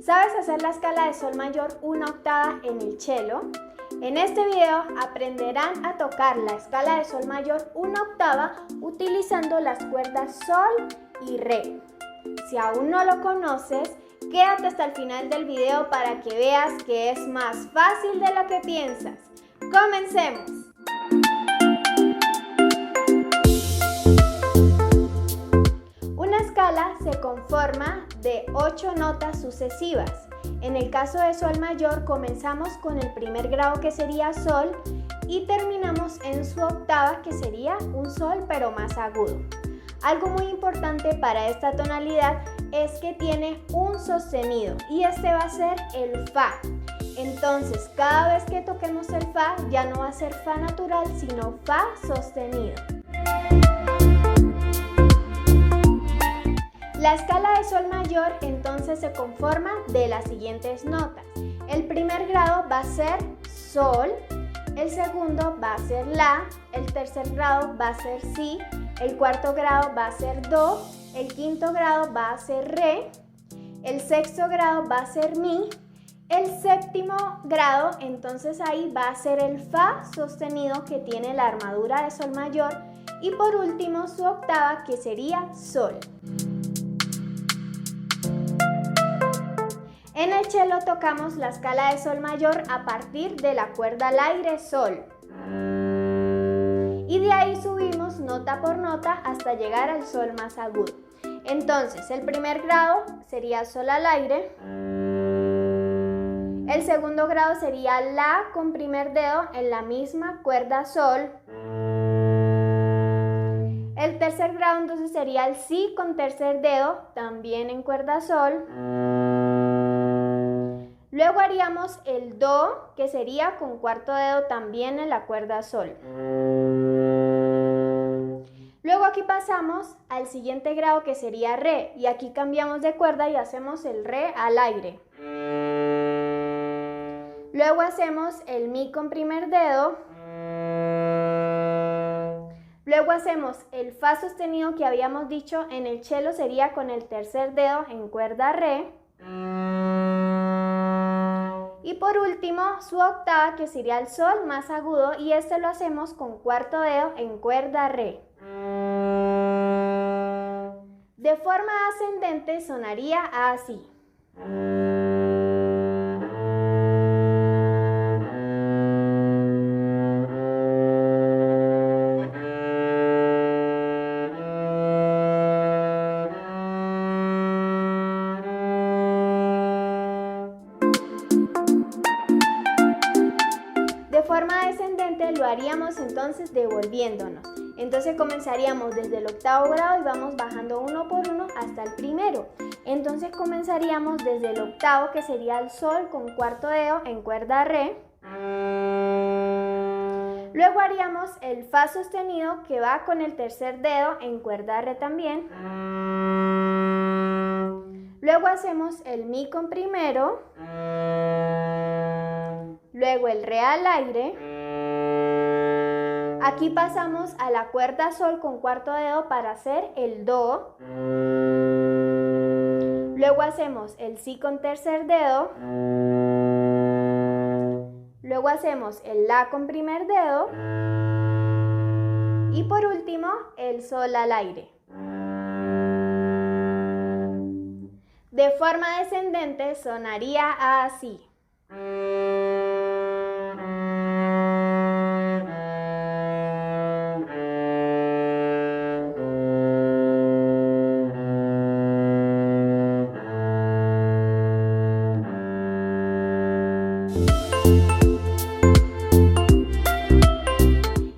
¿Sabes hacer la escala de sol mayor una octava en el cello? En este video aprenderán a tocar la escala de sol mayor una octava utilizando las cuerdas sol y re. Si aún no lo conoces, quédate hasta el final del video para que veas que es más fácil de lo que piensas. ¡Comencemos! Una escala se conforma de 8 notas sucesivas. En el caso de sol mayor comenzamos con el primer grado que sería sol y terminamos en su octava que sería un sol pero más agudo. Algo muy importante para esta tonalidad es que tiene un sostenido y este va a ser el fa. Entonces cada vez que toquemos el fa ya no va a ser fa natural sino fa sostenido. La escala de sol mayor entonces se conforma de las siguientes notas. El primer grado va a ser sol, el segundo va a ser la, el tercer grado va a ser si, el cuarto grado va a ser do, el quinto grado va a ser re, el sexto grado va a ser mi, el séptimo grado entonces ahí va a ser el fa sostenido que tiene la armadura de sol mayor y por último su octava que sería sol. En el cello tocamos la escala de sol mayor a partir de la cuerda al aire sol. Y de ahí subimos nota por nota hasta llegar al sol más agudo. Entonces, el primer grado sería sol al aire. El segundo grado sería la con primer dedo en la misma cuerda sol. El tercer grado entonces sería el si con tercer dedo también en cuerda sol. Luego haríamos el do, que sería con cuarto dedo también en la cuerda sol. Luego aquí pasamos al siguiente grado que sería re, y aquí cambiamos de cuerda y hacemos el re al aire. Luego hacemos el mi con primer dedo. Luego hacemos el fa sostenido que habíamos dicho en el cello sería con el tercer dedo en cuerda re. Y por último, su octava que sería el sol más agudo y este lo hacemos con cuarto dedo en cuerda re. De forma ascendente sonaría así. De forma descendente lo haríamos entonces devolviéndonos. Entonces comenzaríamos desde el octavo grado y vamos bajando uno por uno hasta el primero. Entonces comenzaríamos desde el octavo que sería el sol con cuarto dedo en cuerda re. Luego haríamos el fa sostenido que va con el tercer dedo en cuerda re también. Luego hacemos el mi con primero. Luego el re al aire. Aquí pasamos a la cuerda sol con cuarto dedo para hacer el do. Luego hacemos el si con tercer dedo. Luego hacemos el la con primer dedo. Y por último el sol al aire. De forma descendente sonaría así.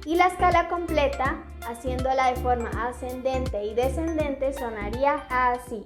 Y la escala completa, haciéndola de forma ascendente y descendente, sonaría así.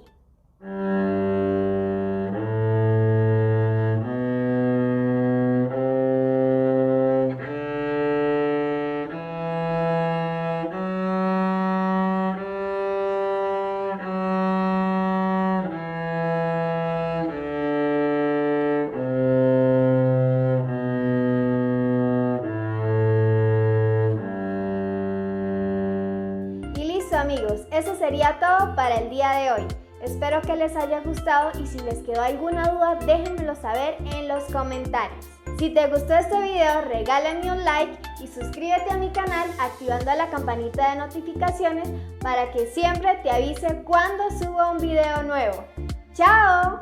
Amigos, eso sería todo para el día de hoy. Espero que les haya gustado y si les quedó alguna duda déjenmelo saber en los comentarios. Si te gustó este video regálame un like y suscríbete a mi canal activando la campanita de notificaciones para que siempre te avise cuando suba un video nuevo. ¡Chao!